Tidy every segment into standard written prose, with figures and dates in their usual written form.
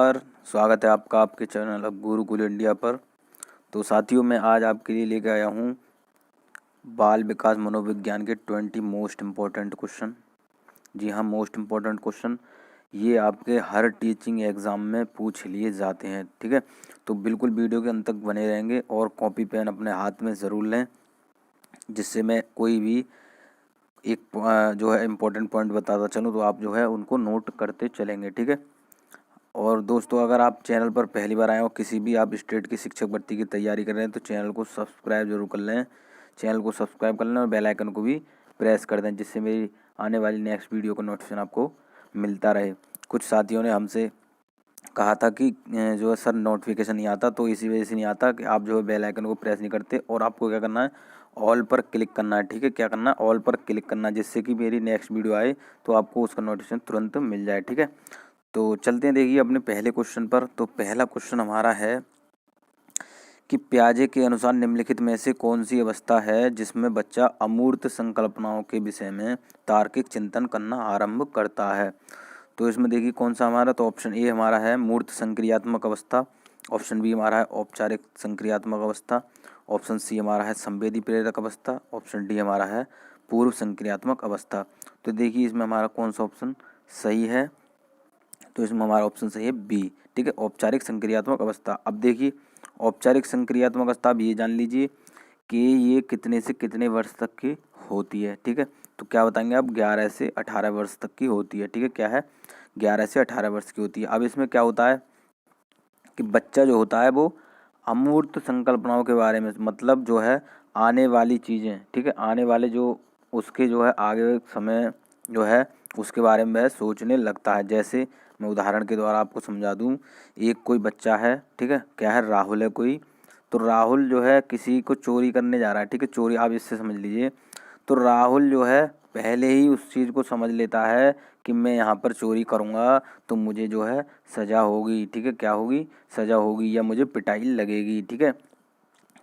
और स्वागत है आपका आपके चैनल अब गुरुकुल इंडिया पर। तो साथियों, मैं आज आपके लिए लेकर आया हूँ बाल विकास मनोविज्ञान के 20 मोस्ट इम्पोर्टेंट क्वेश्चन। जी हाँ, मोस्ट इम्पोर्टेंट क्वेश्चन ये आपके हर टीचिंग एग्ज़ाम में पूछ लिए जाते हैं। ठीक है, तो बिल्कुल वीडियो के अंत तक बने रहेंगे और कॉपी पेन अपने हाथ में ज़रूर लें, जिससे मैं कोई भी एक जो है इम्पोर्टेंट पॉइंट बताता चलूँ तो आप जो है उनको नोट करते चलेंगे। ठीक है, और दोस्तों, अगर आप चैनल पर पहली बार आए हो, किसी भी आप स्टेट की शिक्षक भर्ती की तैयारी कर रहे हैं तो चैनल को सब्सक्राइब जरूर कर लें। चैनल को सब्सक्राइब कर लें और बेल आइकन को भी प्रेस कर दें, जिससे मेरी आने वाली नेक्स्ट वीडियो का नोटिफिकेशन आपको मिलता रहे। कुछ साथियों ने हमसे कहा था कि जो है सर नोटिफिकेशन नहीं आता, तो इसी वजह से नहीं आता कि आप जो है बेल आइकन को प्रेस नहीं करते। और आपको क्या करना है, ऑल पर क्लिक करना है। ठीक है, क्या करना है, ऑल पर क्लिक करना है, जिससे कि मेरी नेक्स्ट वीडियो आए तो आपको उसका नोटिफिकेशन तुरंत मिल जाए। ठीक है, तो चलते हैं देखिए अपने पहले क्वेश्चन पर। तो पहला क्वेश्चन हमारा है कि पियाजे के अनुसार निम्नलिखित में से कौन सी अवस्था है जिसमें बच्चा अमूर्त संकल्पनाओं के विषय में तार्किक चिंतन करना आरंभ करता है। तो इसमें देखिए कौन सा हमारा, तो ऑप्शन ए हमारा है मूर्त संक्रियात्मक अवस्था, ऑप्शन बी हमारा है औपचारिक संक्रियात्मक अवस्था, ऑप्शन सी हमारा है संवेदी प्रेरक अवस्था, ऑप्शन डी हमारा है पूर्व संक्रियात्मक अवस्था। तो देखिए इसमें हमारा कौन सा ऑप्शन सही है, तो इसमें हमारा ऑप्शन सही है बी। ठीक है, औपचारिक संक्रियात्मक अवस्था। अब देखिए औपचारिक संक्रियात्मक अवस्था, अब ये जान लीजिए कि ये कितने से कितने वर्ष तक की होती है। ठीक है, तो क्या बताएंगे आप, 11 से 18 वर्ष तक की होती है। ठीक है, क्या है, 11 से 18 वर्ष की होती है। अब इसमें क्या होता है कि बच्चा जो होता है वो अमूर्त संकल्पनाओं के बारे में, मतलब जो है आने वाली चीज़ें, ठीक है, आने वाले जो उसके जो है आगे समय जो है उसके बारे में वह सोचने लगता है। जैसे मैं उदाहरण के द्वारा आपको समझा दूं, एक कोई बच्चा है, ठीक है, क्या है, राहुल है कोई, तो राहुल जो है किसी को चोरी करने जा रहा है। ठीक है, चोरी आप इससे समझ लीजिए। तो राहुल जो है पहले ही उस चीज़ को समझ लेता है कि मैं यहाँ पर चोरी करूँगा तो मुझे जो है सज़ा होगी। ठीक है, क्या होगी, सज़ा होगी या मुझे पिटाई लगेगी। ठीक है,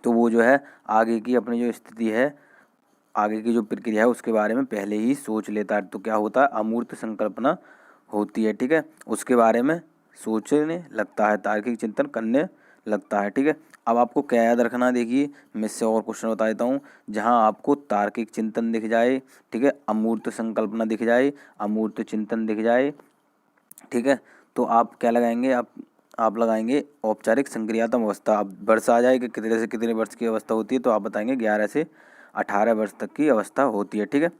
तो वो जो है आगे की अपनी जो स्थिति है, आगे की जो प्रक्रिया है उसके बारे में पहले ही सोच लेता है। तो क्या होता है, अमूर्त संकल्पना होती है। ठीक है, उसके बारे में सोचने लगता है, तार्किक चिंतन करने लगता है। ठीक है, अब आपको क्या याद रखना है, देखिए मैं इससे और क्वेश्चन बता देता हूँ। जहाँ आपको तार्किक चिंतन दिख जाए, ठीक है, अमूर्त संकल्पना दिख जाए, अमूर्त चिंतन दिख जाए, ठीक है, तो आप क्या लगाएंगे, आप लगाएंगे औपचारिक संक्रियात्मक अवस्था। अब वर्ष आ जाए कि कितने से कितने वर्ष की अवस्था होती है, तो आप बताएंगे 11 से 18 वर्ष तक की अवस्था होती है। ठीक है,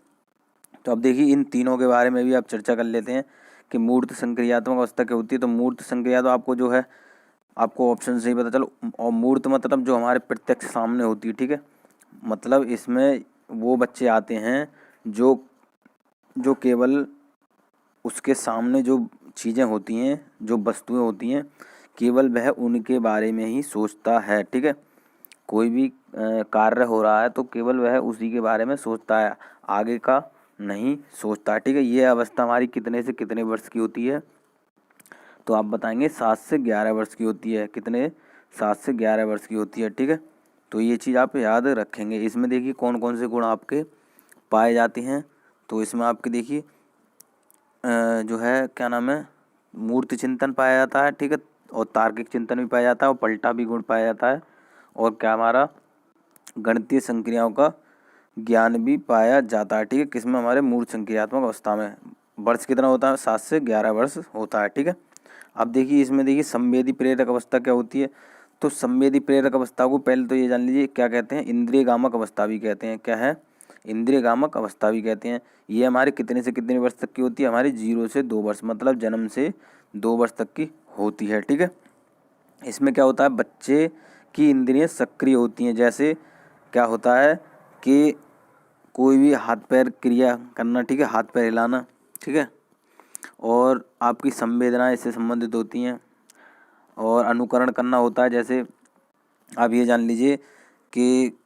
तो अब देखिए इन तीनों के बारे में भी आप चर्चा कर लेते हैं कि मूर्त संक्रियात्मक अवस्था क्या होती है। तो मूर्त संक्रिया तो आपको जो है आपको ऑप्शन से ही पता चलो, और मूर्त मतलब जो हमारे प्रत्यक्ष सामने होती है। ठीक है, मतलब इसमें वो बच्चे आते हैं जो जो केवल उसके सामने जो चीज़ें होती हैं, जो वस्तुएं होती हैं, केवल वह उनके बारे में ही सोचता है। ठीक है, कोई भी कार्य हो रहा है तो केवल वह उसी के बारे में सोचता है, आगे का नहीं सोचता। ठीक है, ये अवस्था हमारी कितने से कितने वर्ष की होती है, तो आप बताएंगे 7 से 11 वर्ष की होती है। कितने, 7 से 11 वर्ष की होती है। ठीक है, तो ये चीज़ आप याद रखेंगे। इसमें देखिए कौन कौन से गुण आपके पाए जाते हैं। तो इसमें आपके देखिए जो है क्या नाम है, मूर्त चिंतन पाया जाता है। ठीक है, और तार्किक चिंतन भी पाया जाता है, और पलटा भी गुण पाया जाता है, और क्या हमारा गणितीय संक्रियाओं का ज्ञान भी पाया जाता है। ठीक है, किसमें, हमारे मूर्त संक्रियात्मक अवस्था में। वर्ष कितना होता है, 7 से 11 वर्ष होता है। ठीक है, अब देखिए इसमें देखिए संवेदी प्रेरक अवस्था क्या होती है। तो संवेदी प्रेरक अवस्था को पहले तो ये जान लीजिए क्या कहते हैं, इंद्रिय गामक अवस्था भी कहते हैं। क्या है, इंद्रिय गामक अवस्था भी कहते हैं। ये हमारे कितने से कितने वर्ष तक की होती है, हमारी 0 से 2 वर्ष, मतलब जन्म से 2 वर्ष तक की होती है। ठीक है, इसमें क्या होता है, बच्चे की इंद्रियां सक्रिय होती हैं। जैसे क्या होता है कि कोई भी हाथ पैर क्रिया करना, ठीक है, हाथ पैर हिलाना, ठीक है, और आपकी संवेदनाएं इससे संबंधित होती हैं, और अनुकरण करना होता है। जैसे आप ये जान लीजिए कि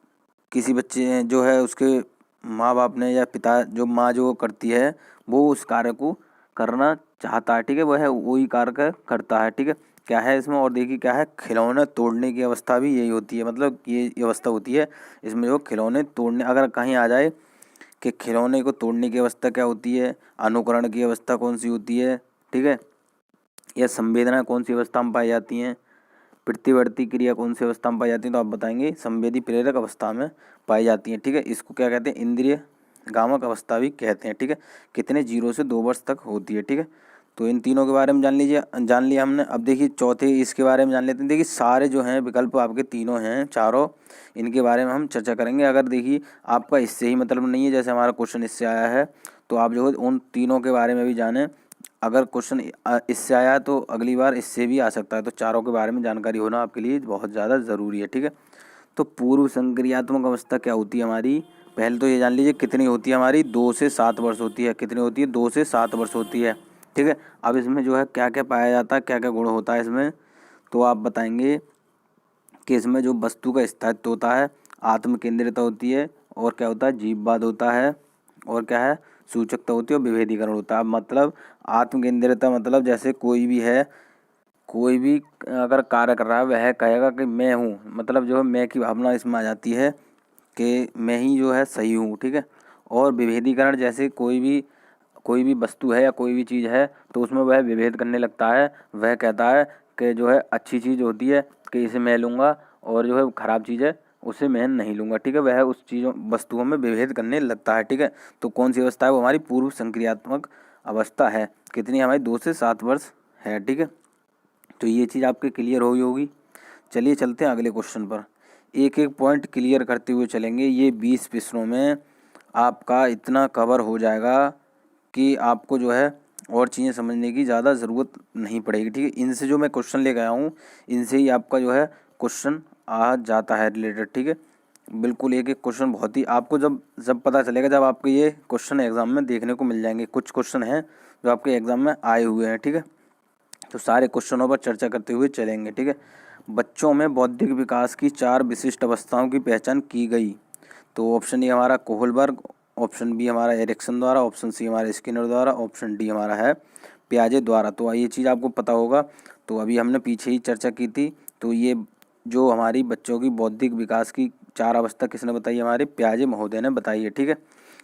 किसी बच्चे जो है उसके माँ बाप ने या पिता, जो माँ जो करती है वो उस कार्य को करना चाहता है। ठीक है, वह वही कार्य करता है। ठीक है, क्या है इसमें, और देखिए क्या है, खिलौने तोड़ने की अवस्था भी यही होती है, मतलब ये अवस्था होती है इसमें जो खिलौने तोड़ने, अगर कहीं आ जाए कि खिलौने को तोड़ने की अवस्था क्या होती है, अनुकरण की अवस्था कौन सी होती है। ठीक है, या संवेदना कौन सी अवस्था में पाई जाती हैं, प्रतिवर्ती क्रिया कौन सी अवस्था में पाई जाती है, तो आप बताएंगे संवेदी प्रेरक अवस्था में पाई जाती है। ठीक है, इसको क्या कहते हैं, इंद्रिय गामक अवस्था भी कहते हैं। ठीक है, कितने 0 से 2 वर्ष तक होती है। ठीक है, तो इन तीनों के बारे में जान लिया हमने। अब देखिए चौथे इसके बारे में जान लेते हैं। देखिए सारे जो हैं विकल्प आपके तीनों हैं, चारों, इनके बारे में हम चर्चा करेंगे। अगर देखिए आपका इससे ही मतलब नहीं है, जैसे हमारा क्वेश्चन इससे आया है, तो आप जो है उन तीनों के बारे में भी जानें। अगर क्वेश्चन इससे आया है तो अगली बार इससे भी आ सकता है, तो चारों के बारे में जानकारी होना आपके लिए बहुत ज़्यादा ज़रूरी है। ठीक है, तो पूर्व संक्रियात्मक अवस्था क्या होती है हमारी, पहले तो ये जान लीजिए कितनी होती है हमारी, 2 से 7 वर्ष होती है। कितनी होती है, 2 से 7 वर्ष होती है। ठीक है, अब इसमें जो है क्या क्या पाया जाता है, क्या क्या गुण होता है इसमें, तो आप बताएंगे कि इसमें जो वस्तु का स्थायित्व होता है, आत्म केंद्रिता होती है, और क्या होता है, जीववाद होता है, और क्या है, सूचकता होती है, और विभेदीकरण होता है। मतलब आत्म केंद्रिता मतलब जैसे कोई भी है, कोई भी अगर कार्य कर रहा है वह कहेगा कि मैं हूँ, मतलब जो है मैं की भावना इसमें आ जाती है कि मैं ही जो है सही हूँ। ठीक है, और विभेदीकरण जैसे कोई भी वस्तु है या कोई भी चीज़ है तो उसमें वह विभेद करने लगता है। वह कहता है कि जो है अच्छी चीज़ होती है कि इसे मैं लूँगा, और जो है ख़राब चीज़ है उसे मैं नहीं लूँगा। ठीक है, वह उस चीज़ों वस्तुओं में विभेद करने लगता है। ठीक है, तो कौन सी अवस्था है, वो हमारी पूर्व संक्रियात्मक अवस्था है। कितनी हमारी, 2 से 7 वर्ष है। ठीक है, तो ये चीज़ आपके क्लियर हो गई होगी। चलिए चलते हैं अगले क्वेश्चन पर, एक एक पॉइंट क्लियर करते हुए चलेंगे। ये 20 प्रश्नों में आपका इतना कवर हो जाएगा कि आपको जो है और चीज़ें समझने की ज़्यादा ज़रूरत नहीं पड़ेगी। ठीक है, इनसे जो मैं क्वेश्चन लेकर आया हूँ, इनसे ही आपका जो है क्वेश्चन आ जाता है रिलेटेड। ठीक है, बिल्कुल एक एक क्वेश्चन बहुत ही आपको जब जब पता चलेगा, जब आपको ये क्वेश्चन एग्ज़ाम में देखने को मिल जाएंगे। कुछ क्वेश्चन हैं जो आपके एग्ज़ाम में आए हुए हैं। ठीक है, तो सारे क्वेश्चनों पर चर्चा करते हुए चलेंगे। ठीक है, बच्चों में बौद्धिक विकास की 4 विशिष्ट अवस्थाओं की पहचान की गई। तो ऑप्शन ए हमारा कोहलबर्ग, ऑप्शन बी हमारा एरिक्सन द्वारा, ऑप्शन सी हमारा स्किनर द्वारा, ऑप्शन डी हमारा है पियाजे द्वारा। तो ये चीज़ आपको पता होगा, तो अभी हमने पीछे ही चर्चा की थी। तो ये जो हमारी बच्चों की बौद्धिक विकास की 4 अवस्था किसने बताई, हमारे पियाजे महोदय ने बताई है। ठीक है,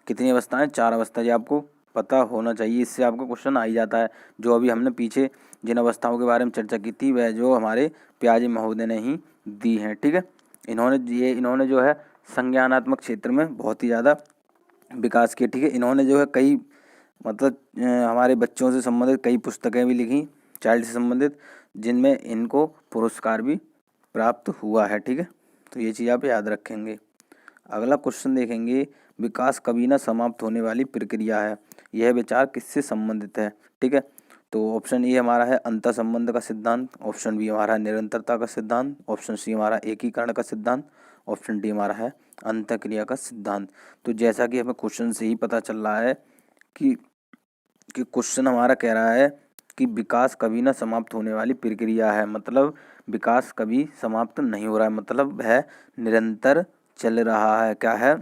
कितनी अवस्थाएं, 4 अवस्था, ये आपको पता होना चाहिए, इससे आपका क्वेश्चन आ ही जाता है। जो अभी हमने पीछे जिन अवस्थाओं के बारे में चर्चा की थी वह जो हमारे पियाजे महोदय ने ही दी हैं। ठीक है, इन्होंने जो है संज्ञानात्मक क्षेत्र में बहुत ही ज़्यादा विकास किया। ठीक है, इन्होंने जो है कई मतलब हमारे बच्चों से संबंधित कई पुस्तकें भी लिखी, चाइल्ड से संबंधित, जिनमें इनको पुरस्कार भी प्राप्त हुआ है। ठीक है, तो ये चीज़ आप याद रखेंगे। अगला क्वेश्चन देखेंगे, विकास कभी न समाप्त होने वाली प्रक्रिया है, यह विचार किससे संबंधित है। ठीक है, तो ऑप्शन ए हमारा है अंतर संबंध का सिद्धांत, ऑप्शन बी हमारा है निरंतरता का सिद्धांत, ऑप्शन सी हमारा एकीकरण का सिद्धांत, ऑप्शन डी हमारा है अंतःक्रिया का सिद्धांत। तो जैसा कि हमें क्वेश्चन से ही पता चल रहा है कि क्वेश्चन हमारा कह रहा है कि विकास कभी न समाप्त होने वाली प्रक्रिया है, मतलब विकास कभी समाप्त नहीं हो रहा है, मतलब है निरंतर चल रहा है। क्या है,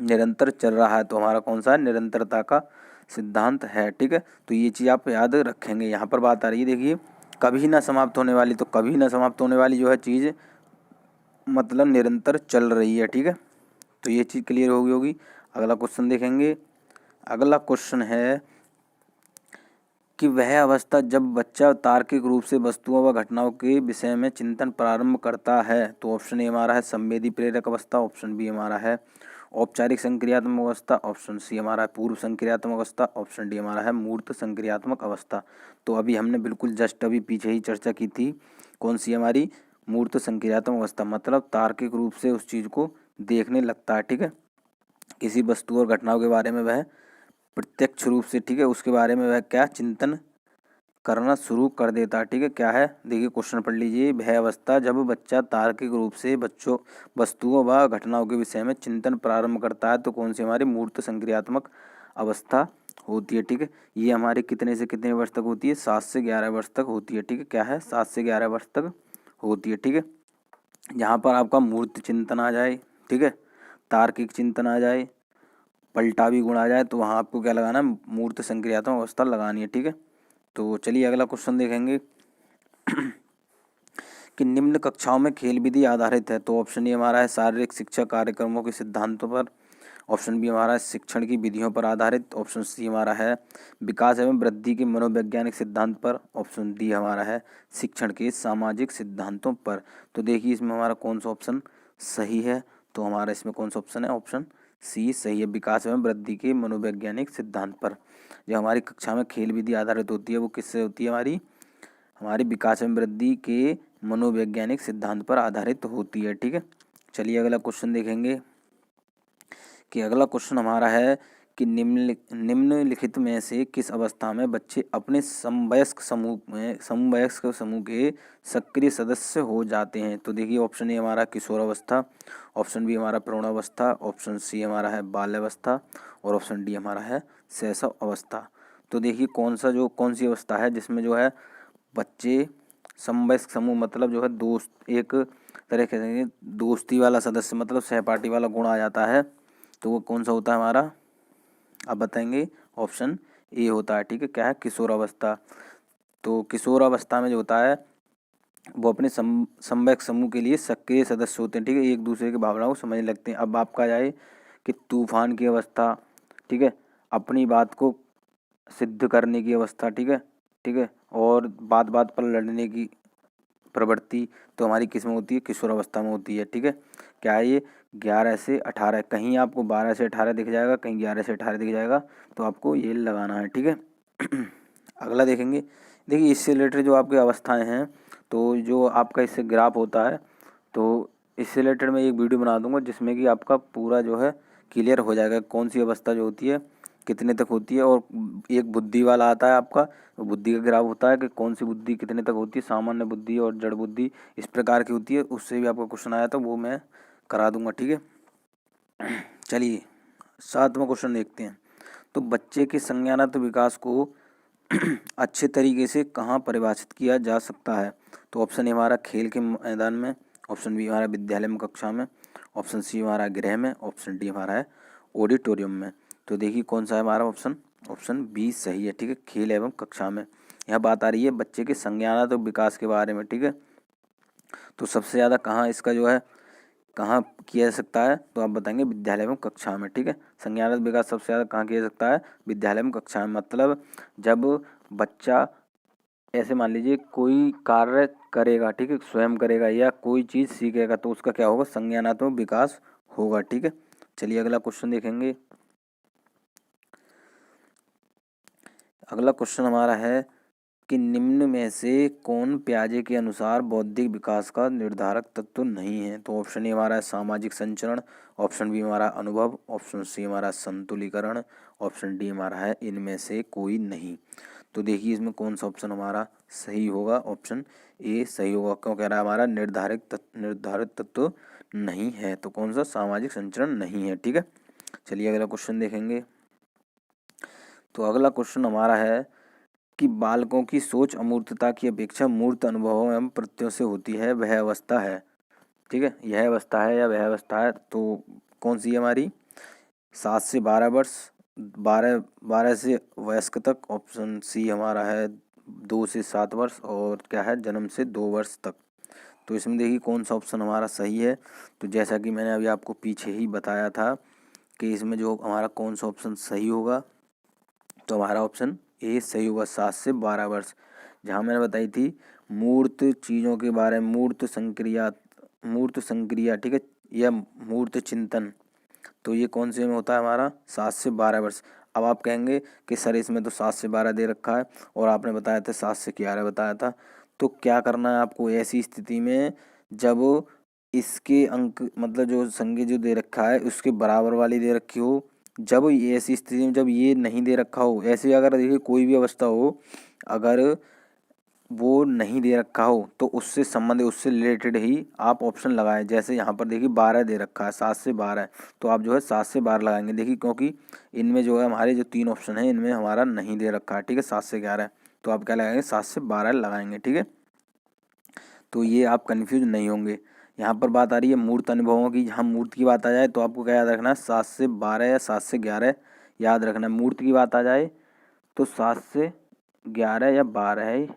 निरंतर चल रहा है। तो हमारा कौन सा है, निरंतरता का सिद्धांत है। ठीक है, तो ये चीज़ आप याद रखेंगे। यहाँ पर बात आ रही है, देखिए कभी ना समाप्त होने वाली, तो कभी ना समाप्त होने वाली जो है चीज़ मतलब निरंतर चल रही है। ठीक है, तो ये चीज़ क्लियर हो गई होगी। अगला क्वेश्चन देखेंगे। अगला क्वेश्चन है कि वह अवस्था जब बच्चा तार्किक रूप से वस्तुओं व घटनाओं के विषय में चिंतन प्रारंभ करता है। तो ऑप्शन ए हमारा है संवेदी प्रेरक अवस्था, ऑप्शन बी हमारा है औपचारिक संक्रियात्मक अवस्था, ऑप्शन सी हमारा है पूर्व संक्रियात्मक अवस्था, ऑप्शन डी हमारा है मूर्त संक्रियात्मक अवस्था। तो अभी हमने बिल्कुल जस्ट अभी पीछे ही चर्चा की थी, कौन सी हमारी, मूर्त संक्रियात्मक अवस्था, मतलब तार्किक रूप से उस चीज़ को देखने लगता है। ठीक है, किसी वस्तु और घटनाओं के बारे में वह प्रत्यक्ष रूप से, ठीक है, उसके बारे में वह क्या चिंतन करना शुरू कर देता है। ठीक है, क्या है, देखिए क्वेश्चन पढ़ लीजिए। वह अवस्था जब बच्चा तार्किक रूप से वस्तुओं व घटनाओं के विषय में चिंतन प्रारंभ करता है, तो कौन सी हमारी मूर्त संक्रियात्मक अवस्था होती है। ठीक है, ये हमारे कितने से कितने वर्ष तक होती है, 7 से 11 वर्ष तक होती है। ठीक है, क्या है, 7 से 11 वर्ष तक होती है। ठीक है, यहाँ पर आपका मूर्त चिंतन आ जाए, ठीक है, तार्किक चिंतन आ जाए, पलटा भी गुण आ जाए, तो वहाँ आपको क्या लगाना है, मूर्त संक्रियात्मक अवस्था लगानी है। ठीक है, तो चलिए अगला क्वेश्चन देखेंगे कि निम्न कक्षाओं में खेल विधि आधारित है। तो ऑप्शन ए हमारा है शारीरिक शिक्षा कार्यक्रमों के सिद्धांतों पर, ऑप्शन बी हमारा है शिक्षण की विधियों पर आधारित, ऑप्शन सी हमारा है विकास एवं वृद्धि के मनोवैज्ञानिक सिद्धांत पर, ऑप्शन डी हमारा है शिक्षण के सामाजिक सिद्धांतों पर। तो देखिए इसमें हमारा कौन सा ऑप्शन सही है, तो हमारा इसमें कौन सा ऑप्शन है, ऑप्शन सी सही है, विकास एवं वृद्धि के मनोवैज्ञानिक सिद्धांत पर। जो हमारी कक्षा में खेल विधि आधारित होती है वो किससे होती है, हमारी विकास एवं वृद्धि के मनोवैज्ञानिक सिद्धांत पर आधारित होती है। ठीक है, चलिए अगला क्वेश्चन देखेंगे कि अगला क्वेश्चन हमारा है कि निम्नलिखित में से किस अवस्था में बच्चे अपने समवयस्क समूह के सक्रिय सदस्य हो जाते हैं। तो देखिए ऑप्शन ए हमारा किशोरावस्था, ऑप्शन बी हमारा प्रौढ़ावस्था, ऑप्शन सी हमारा है बाल्यावस्था और ऑप्शन डी हमारा है शैशव अवस्था। तो देखिए कौन सी अवस्था है जिसमें जो है बच्चे समवयस्क समूह मतलब जो है दोस्त, एक तरह के दोस्ती वाला सदस्य मतलब सहपाठी वाला गुण आ जाता है, तो वो कौन सा होता है हमारा, आप बताएंगे, ऑप्शन ए होता है। ठीक है, क्या है, किशोरावस्था। तो किशोरावस्था में जो होता है वो अपने समवयस्क समूह के लिए सक्रिय सदस्य होते हैं। ठीक है, एक दूसरे की भावनाओं को समझने लगते हैं। अब आपका जाए कि तूफान की अवस्था, ठीक है, अपनी बात को सिद्ध करने की अवस्था, ठीक है, और बात बात पर लड़ने की प्रवृत्ति तो हमारी किस में होती है, किशोरावस्था में होती है। ठीक है, क्या है ये 11 से 18, कहीं आपको 12 से 18 दिख जाएगा, कहीं 11 से 18 दिख जाएगा, तो आपको ये लगाना है। ठीक है अगला देखेंगे, देखिए इससे रिलेटेड जो आपकी अवस्थाएं हैं, तो जो आपका इससे ग्राफ होता है, तो इससे रिलेटेड मैं एक वीडियो बना दूंगा जिसमें कि आपका पूरा जो है क्लियर हो जाएगा कौन सी अवस्था जो होती है कितने तक होती है। और एक बुद्धि वाला आता है आपका, तो बुद्धि का ग्राफ होता है कि कौन सी बुद्धि कितने तक होती है, सामान्य बुद्धि और जड़ बुद्धि इस प्रकार की होती है। उससे भी आपका क्वेश्चन आया तो वो मैं करा दूंगा। ठीक है चलिए 7वां क्वेश्चन देखते हैं। तो बच्चे के संज्ञानात्मक विकास को अच्छे तरीके से कहाँ परिभाषित किया जा सकता है। तो ऑप्शन ए हमारा खेल के मैदान में, ऑप्शन बी हमारा विद्यालय में कक्षा में, ऑप्शन सी हमारा गृह में, ऑप्शन डी हमारा है ऑडिटोरियम में। तो देखिए कौन सा है हमारा ऑप्शन, ऑप्शन बी सही है। ठीक है, खेल एवं कक्षा में। यहाँ बात आ रही है बच्चे के संज्ञानात्मक विकास के बारे में। ठीक है, तो सबसे ज़्यादा कहाँ इसका जो है कहाँ किया जा सकता है, तो आप बताएंगे विद्यालय एवं कक्षा में। ठीक है, संज्ञानात्मक विकास सबसे ज़्यादा कहाँ किया जा सकता है, विद्यालय एवं कक्षा में। मतलब जब बच्चा ऐसे मान लीजिए कोई कार्य करेगा, ठीक है, स्वयं करेगा या कोई चीज़ सीखेगा, तो उसका क्या होगा, संज्ञानात्मक विकास होगा। ठीक है, चलिए अगला क्वेश्चन देखेंगे। अगला क्वेश्चन हमारा है कि निम्न में से कौन पियाजे के अनुसार बौद्धिक विकास का निर्धारक तत्व नहीं है। तो ऑप्शन ए हमारा है सामाजिक संचरण, ऑप्शन बी हमारा अनुभव, ऑप्शन सी हमारा संतुलीकरण, ऑप्शन डी हमारा है इनमें से कोई नहीं। तो देखिए इसमें कौन सा ऑप्शन हमारा सही होगा, ऑप्शन ए सही होगा। क्यों कह रहा है हमारा निर्धारित तत्व नहीं है, तो कौन सा, सामाजिक संचरण नहीं है। ठीक है, चलिए अगला क्वेश्चन देखेंगे। तो अगला क्वेश्चन हमारा है कि बालकों की सोच अमूर्तता की अपेक्षा मूर्त अनुभवों एवं प्रत्ययों से होती है, वह अवस्था है। ठीक है, यह अवस्था है या वह अवस्था है, तो कौन सी है हमारी, 7 से 12 वर्ष, 12 से वयस्क तक, ऑप्शन सी हमारा है 2 से 7 वर्ष, और क्या है जन्म से 2 वर्ष तक। तो इसमें देखिए कौन सा ऑप्शन हमारा सही है। तो जैसा कि मैंने अभी आपको पीछे ही बताया था कि इसमें जो हमारा कौन सा ऑप्शन सही होगा, तो हमारा ऑप्शन ए सही होगा, 7 से 12 वर्ष। जहाँ मैंने बताई थी मूर्त चीज़ों के बारे में, मूर्त संक्रिया, ठीक है, या मूर्त चिंतन, तो ये कौन से में होता है हमारा, 7 से 12 वर्ष। अब आप कहेंगे कि सर इसमें तो 7 से 12 दे रखा है और आपने बताया था 7 से 11 बताया था, तो क्या करना है आपको ऐसी स्थिति में, जब इसके अंक मतलब जो संज्ञा जो दे रखा है उसके बराबर वाली दे रखी हो, जब ये ऐसी स्थिति में जब ये नहीं दे रखा हो, ऐसे अगर देखिए कोई भी अवस्था हो, अगर वो नहीं दे रखा हो तो उससे संबंधित उससे रिलेटेड ही आप ऑप्शन लगाएं। जैसे यहाँ पर देखिए 12 दे रखा है, 7 से 12 है, तो आप जो है 7 से 12 लगाएंगे। देखिए क्योंकि इनमें जो है हमारे जो 3 ऑप्शन है इनमें हमारा नहीं दे रखा है, ठीक है, 7 से 11, तो आप क्या लगाएंगे, 7 से 12 लगाएंगे। ठीक है, तो ये आप कन्फ्यूज नहीं होंगे। यहाँ पर बात आ रही है मूर्त अनुभवों की, जहाँ मूर्त की बात आ जाए तो आपको क्या याद रखना है, 7 से 12 या 7 से 11 याद रखना है। मूर्त की बात आ जाए तो 7 से 11 या 12 है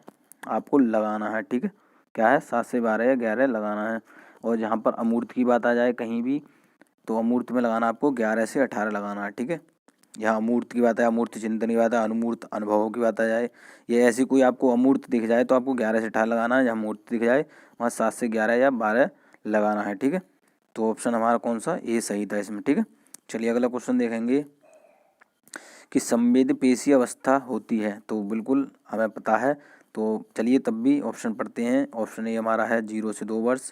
आपको लगाना है। ठीक है, क्या है, 7 से 12 या 11 लगाना है। और जहाँ पर अमूर्त की बात आ जाए कहीं भी, तो अमूर्त में लगाना आपको 11 से 18 लगाना है, ठीक है। यहाँ अमूर्त की बात है, अमूर्त चिंतन की बात है, अनमूर्त अनुभवों की बात आ जाए, ये ऐसी कोई आपको अमूर्त दिख जाए तो आपको 11 से 18 लगाना है, जहाँ मूर्त दिख जाए वहाँ 7 से 11 या 12 लगाना है, ठीक है। तो ऑप्शन हमारा कौन सा, ये सही था इसमें, ठीक है। चलिए अगला क्वेश्चन देखेंगे कि संवेदी पेशीय अवस्था होती है, तो बिल्कुल हमें पता है। तो चलिए तब भी ऑप्शन पढ़ते हैं। ऑप्शन ए हमारा है 0 से 2 वर्ष,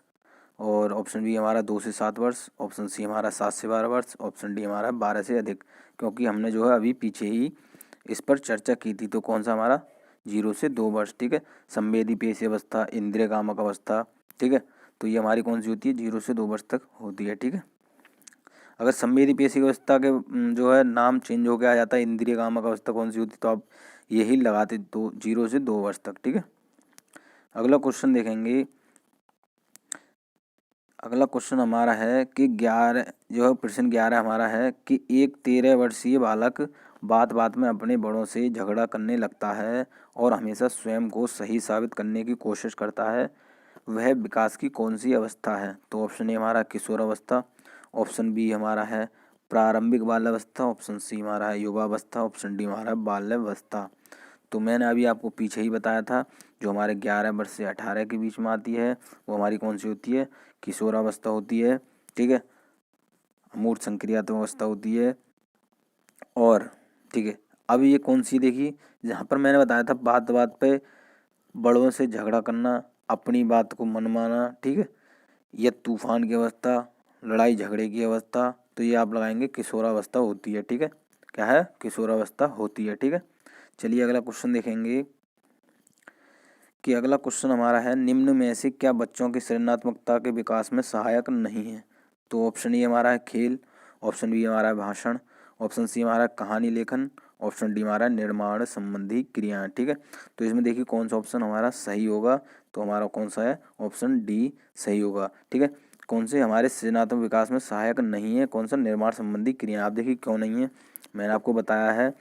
और ऑप्शन बी हमारा 2 से 7 वर्ष, ऑप्शन सी हमारा 7 से 12 वर्ष, ऑप्शन डी हमारा 12 से अधिक। क्योंकि हमने जो है अभी पीछे ही इस पर चर्चा की थी, तो कौन सा हमारा 0 से 2 वर्ष, ठीक है। संवेदी पेशीय अवस्था, इंद्रिय कामक अवस्था, ठीक है। तो ये हमारी कौन सी होती है, 0 से 2 वर्ष तक होती है, ठीक है। अगर संवेदी पेशीय अवस्था के जो है नाम चेंज हो गया आ जाता है, इंद्रिय कामक अवस्था कौन सी होती, तो आप यही लगाते 0 से 2 वर्ष तक, ठीक है। अगला क्वेश्चन देखेंगे। अगला क्वेश्चन हमारा है कि 11 जो है प्रश्न 11 हमारा है कि एक 13 वर्षीय बालक बात बात में अपने बड़ों से झगड़ा करने लगता है और हमेशा स्वयं को सही साबित करने की कोशिश करता है, वह विकास की कौन सी अवस्था है। तो ऑप्शन ए हमारा किशोर अवस्था, ऑप्शन बी हमारा है प्रारंभिक बाल्यावस्था, ऑप्शन सी हमारा है युवावस्था, ऑप्शन डी हमारा है बाल्यावस्था। तो मैंने अभी आपको पीछे ही बताया था, जो हमारे 11 वर्ष से 18 के बीच में आती है वो हमारी कौन सी होती है, किशोरावस्था होती है, ठीक है। अमूर्त संक्रियात्मक अवस्था होती है। और ठीक है, अब ये कौन सी देखिए, जहाँ पर मैंने बताया था बात बात पे बड़ों से झगड़ा करना, अपनी बात को मनमाना, ठीक है, यह तूफान की अवस्था, लड़ाई झगड़े की अवस्था, तो ये आप लगाएंगे किशोरावस्था होती है, ठीक है। क्या है, किशोरावस्था होती है, ठीक है। चलिए अगला क्वेश्चन देखेंगे कि अगला क्वेश्चन हमारा है निम्न में से क्या बच्चों की सृजनात्मकता के विकास में सहायक नहीं है। तो ऑप्शन ए हमारा है खेल, ऑप्शन बी हमारा है भाषण, ऑप्शन सी हमारा है कहानी लेखन, ऑप्शन डी हमारा है निर्माण संबंधी क्रियाएं, ठीक है। तो इसमें देखिए कौन सा ऑप्शन हमारा सही होगा, तो हमारा कौन सा है, ऑप्शन डी सही होगा, ठीक है। कौन से हमारे सृजनात्मक विकास में सहायक नहीं है, कौन सा निर्माण संबंधी क्रिया। आप देखिए क्यों नहीं है, मैंने आपको बताया है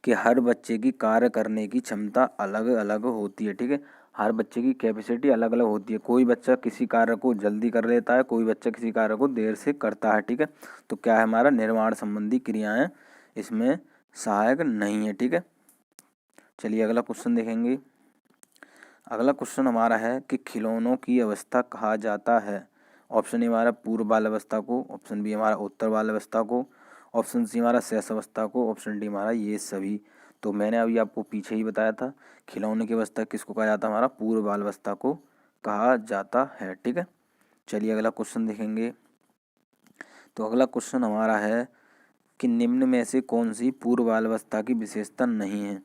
कि हर बच्चे की कार्य करने की क्षमता अलग अलग होती है, ठीक है। हर बच्चे की कैपेसिटी अलग अलग होती है, कोई बच्चा किसी कार्य को जल्दी कर लेता है, कोई बच्चा किसी कार्य को देर से करता है, ठीक है। तो क्या है हमारा, निर्माण संबंधी क्रियाएं इसमें सहायक नहीं है, ठीक है। चलिए अगला क्वेश्चन देखेंगे। अगला क्वेश्चन हमारा है कि खिलौनों की अवस्था कहा जाता है। ऑप्शन ए हमारा पूर्व बाल अवस्था को, ऑप्शन बी हमारा उत्तर बाल अवस्था को, ऑप्शन सी हमारा शेष अवस्था को, ऑप्शन डी हमारा ये सभी। तो मैंने अभी आपको पीछे ही बताया था, खिलौने की अवस्था किसको कहा जाता है, हमारा पूर्व बाल अवस्था को कहा जाता है, ठीक है। चलिए अगला क्वेश्चन देखेंगे। तो अगला क्वेश्चन हमारा है कि निम्न में से कौन सी पूर्व बाल अवस्था की विशेषता नहीं है।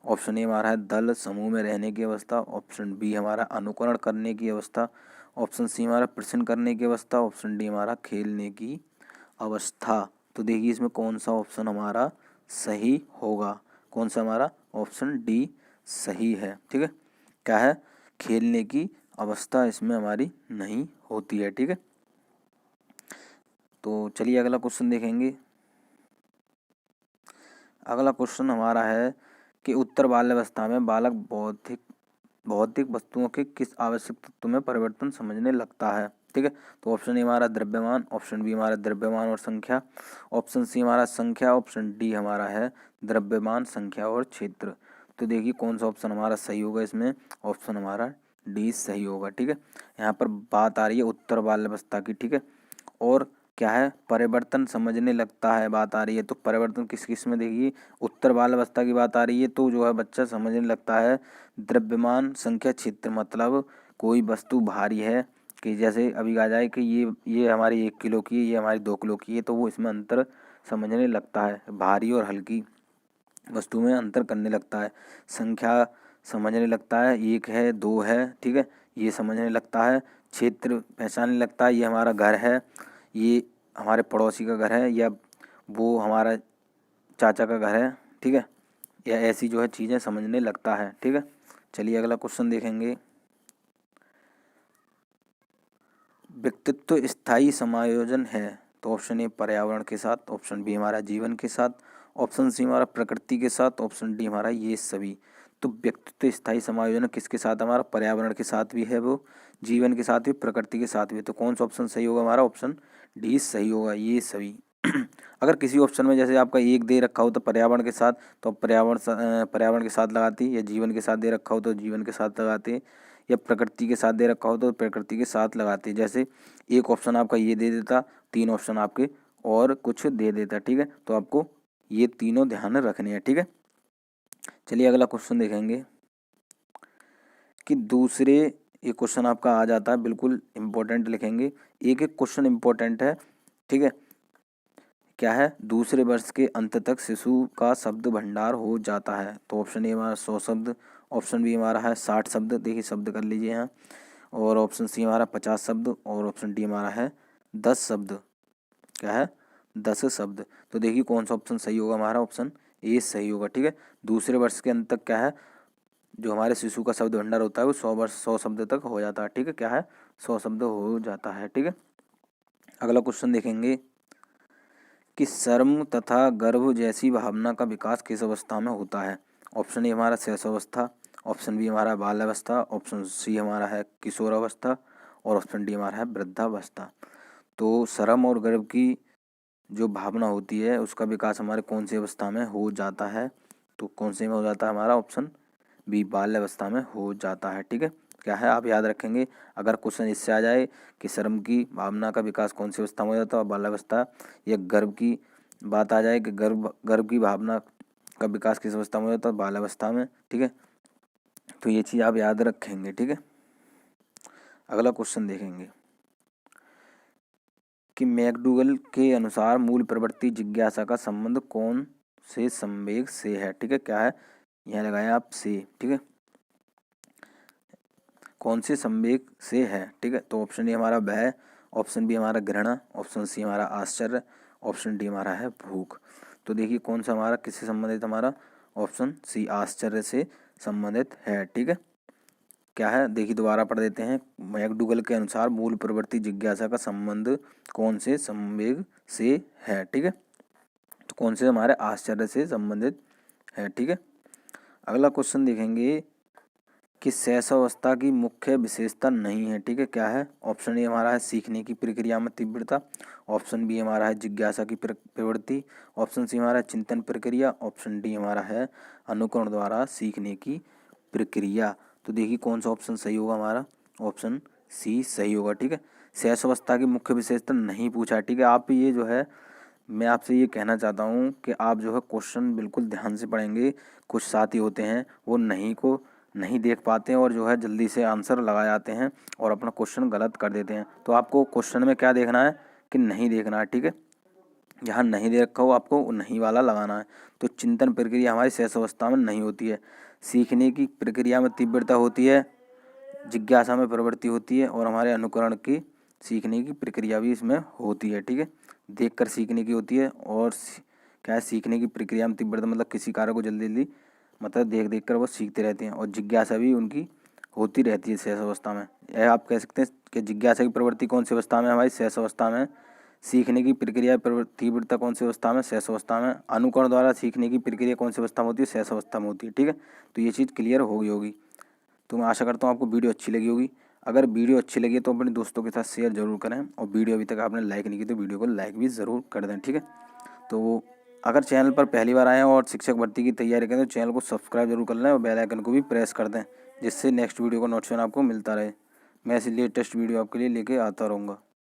ऑप्शन ए हमारा है दल समूह में रहने की अवस्था, ऑप्शन बी हमारा अनुकरण करने की अवस्था, ऑप्शन सी हमारा प्रश्न करने की अवस्था, ऑप्शन डी हमारा खेलने की अवस्था। तो देखिए इसमें कौन सा ऑप्शन हमारा सही होगा, कौन सा हमारा ऑप्शन डी सही है, ठीक है। क्या है, खेलने की अवस्था इसमें हमारी नहीं होती है, ठीक है। तो चलिए अगला क्वेश्चन देखेंगे। अगला क्वेश्चन हमारा है कि उत्तर बाल्यावस्था में बालक भौतिक वस्तुओं के किस आवश्यक तत्व में परिवर्तन समझने लगता है, ठीक है। तो ऑप्शन ए हमारा द्रव्यमान, ऑप्शन बी हमारा द्रव्यमान और संख्या, ऑप्शन सी हमारा संख्या, ऑप्शन डी हमारा है द्रव्यमान संख्या और क्षेत्र। तो देखिए कौन सा ऑप्शन हमारा सही होगा, इसमें ऑप्शन हमारा डी सही होगा, ठीक है। यहाँ पर बात आ रही है उत्तर बाल्यावस्था की, ठीक है। और क्या है, परिवर्तन समझने लगता है बात आ रही है, तो परिवर्तन किस किस में, देखिए उत्तर बाल्यावस्था की बात आ रही है, तो जो है बच्चा समझने लगता है द्रव्यमान संख्या क्षेत्र, मतलब कोई वस्तु भारी है, कि जैसे अभी आ जाए कि ये हमारी 1 किलो की है, ये हमारी 2 किलो की है, तो वो इसमें अंतर समझने लगता है, भारी और हल्की वस्तु में अंतर करने लगता है। संख्या समझने लगता है, 1 है 2 है, ठीक है, ये समझने लगता है। क्षेत्र पहचानने लगता है, ये हमारा घर है, ये हमारे पड़ोसी का घर है, या वो हमारा चाचा का घर है, ठीक है, या ऐसी जो है चीज़ें समझने लगता है, ठीक है। चलिए अगला क्वेश्चन देखेंगे। व्यक्तित्व स्थायी समायोजन है, तो ऑप्शन ए पर्यावरण के साथ, ऑप्शन बी हमारा जीवन के साथ, ऑप्शन सी हमारा प्रकृति के साथ, ऑप्शन डी हमारा ये सभी। तो व्यक्तित्व स्थायी समायोजन किसके साथ हमारा, पर्यावरण के साथ भी है, वो जीवन के साथ भी, प्रकृति के साथ भी। तो कौन सा ऑप्शन सही होगा हमारा, ऑप्शन डी सही होगा, ये सभी। अगर किसी ऑप्शन में जैसे आपका एक दे रखा हो तो पर्यावरण के साथ, तो पर्यावरण के साथ लगाती, या जीवन के साथ दे रखा हो तो जीवन के साथ लगाते, या प्रकृति के साथ दे रखा हो तो प्रकृति के साथ लगाते। जैसे एक ऑप्शन आपका ये दे देता, 3 ऑप्शन आपके और कुछ दे देता, ठीक है। तो आपको ये तीनों ध्यान रखने हैं, ठीक है। चलिए अगला क्वेश्चन देखेंगे कि दूसरे, ये क्वेश्चन आपका आ जाता है, बिल्कुल इम्पोर्टेंट लिखेंगे, एक एक क्वेश्चन इम्पोर्टेंट है, ठीक है। क्या है, दूसरे वर्ष के अंत तक शिशु का शब्द भंडार हो जाता है। तो ऑप्शन ए हमारा 100 शब्द, ऑप्शन बी हमारा है 60 शब्द, देखिए शब्द कर लीजिए यहाँ, और ऑप्शन सी हमारा 50 शब्द, और ऑप्शन डी हमारा है 10 शब्द। क्या है, 10 शब्द। तो देखिए कौन सा ऑप्शन सही होगा हमारा, ऑप्शन ए सही होगा, ठीक है। दूसरे वर्ष के अंत तक क्या है, जो हमारे शिशु का शब्द भंडार होता है वो 100 शब्द तक हो जाता है, ठीक है। क्या है, 100 शब्द हो जाता है, ठीक है। अगला क्वेश्चन देखेंगे कि शर्म तथा गर्व जैसी भावना का विकास किस अवस्था में होता है। ऑप्शन ए हमारा शैशवावस्था, ऑप्शन बी हमारा बाल्यावस्था, ऑप्शन सी हमारा है किशोरावस्था, और ऑप्शन डी हमारा है वृद्धावस्था। तो शर्म और गर्व की जो भावना होती है उसका विकास हमारे कौन सी अवस्था में हो जाता है। तो कौन से में हो जाता है हमारा, ऑप्शन बी बाल्यावस्था में हो जाता है, ठीक है। क्या है, आप याद रखेंगे, अगर क्वेश्चन इससे आ जाए कि शर्म की भावना का विकास कौन सी अवस्था में हो जाता है, बाल्यावस्था, या गर्व की बात आ जाए कि गर्व की भावना का विकास किस अवस्था में हो जाता है, बाल्यावस्था में, ठीक है। तो ये चीज़ आप याद रखेंगे, ठीक है। अगला क्वेश्चन देखेंगे कि मैकडूगल के अनुसार मूल प्रवृत्ति जिज्ञासा का संबंध कौन से संवेग से है, ठीक है। क्या है, यहाँ लगाया आप से, ठीक है, कौन से संवेग से है, ठीक है। तो ऑप्शन ए हमारा भय, ऑप्शन बी हमारा घृणा, ऑप्शन सी हमारा आश्चर्य, ऑप्शन डी हमारा है भूख। तो देखिए कौन सा हमारा किससे संबंधित, हमारा ऑप्शन सी आश्चर्य से संबंधित है, ठीक है। क्या है, देखिए दोबारा पढ़ देते हैं, मैकडूगल के अनुसार मूल प्रवृत्ति जिज्ञासा का संबंध कौन से संवेग से है, ठीक है। तो कौन से हमारे आश्चर्य से संबंधित है, ठीक है। अगला क्वेश्चन देखेंगे कि शैशवावस्था की मुख्य विशेषता नहीं है, ठीक है। क्या है, ऑप्शन ए हमारा है सीखने की प्रक्रिया में तीव्रता, ऑप्शन बी हमारा है जिज्ञासा की प्रवृत्ति, ऑप्शन सी हमारा है चिंतन प्रक्रिया, ऑप्शन डी हमारा है अनुकरण द्वारा सीखने की प्रक्रिया। तो देखिए कौन सा ऑप्शन सही होगा हमारा, ऑप्शन सी सही होगा, ठीक है। शैशवावस्था की मुख्य विशेषता नहीं पूछा, ठीक है। आप ये जो है, मैं आपसे ये कहना चाहता हूँ कि आप जो है क्वेश्चन बिल्कुल ध्यान से पढ़ेंगे। कुछ साथी होते हैं वो नहीं देख पाते हैं और जो है जल्दी से आंसर लगा जाते हैं और अपना क्वेश्चन गलत कर देते हैं। तो आपको क्वेश्चन में क्या देखना है कि नहीं देखना है, ठीक है। जहाँ नहीं दे रखा हो आपको वो नहीं वाला लगाना है। तो चिंतन प्रक्रिया हमारी शैशवावस्था में नहीं होती है, सीखने की प्रक्रिया में तीव्रता होती है, जिज्ञासा में प्रवृत्ति होती है, और हमारे अनुकरण की सीखने की प्रक्रिया भी इसमें होती है, ठीक है। देखकर सीखने की होती है, और क्या है, सीखने की प्रक्रिया में तीव्रता मतलब किसी कार्य को जल्दी जल्दी मतलब देख कर वो सीखते रहते हैं, और जिज्ञासा भी उनकी होती रहती है शैशवावस्था में। यह आप कह सकते हैं कि जिज्ञासा की प्रवृत्ति कौन सी अवस्था में हमारी, शैशवावस्था में। सीखने की प्रक्रिया तीव्रता कौन सी अवस्था में, शैशवावस्था में। अनुकरण द्वारा सीखने की प्रक्रिया कौन सी अवस्था में होती है, शैशवावस्था में होती है, ठीक है। तो ये चीज़ क्लियर होगी। तो मैं आशा करता हूँ आपको वीडियो अच्छी लगी होगी। अगर वीडियो अच्छी लगी तो अपने दोस्तों के साथ शेयर जरूर करें, और वीडियो अभी तक आपने लाइक नहीं की तो वीडियो को लाइक भी ज़रूर कर दें, ठीक है। तो अगर चैनल पर पहली बार आएँ और शिक्षक भर्ती की तैयारी करें तो चैनल को सब्सक्राइब जरूर कर लें और बेल आइकन को भी प्रेस कर दें, जिससे नेक्स्ट वीडियो का नोटिफिकेशन आपको मिलता रहे। मैं ऐसी लेटेस्ट वीडियो आपके लिए लेके आता रहूँगा।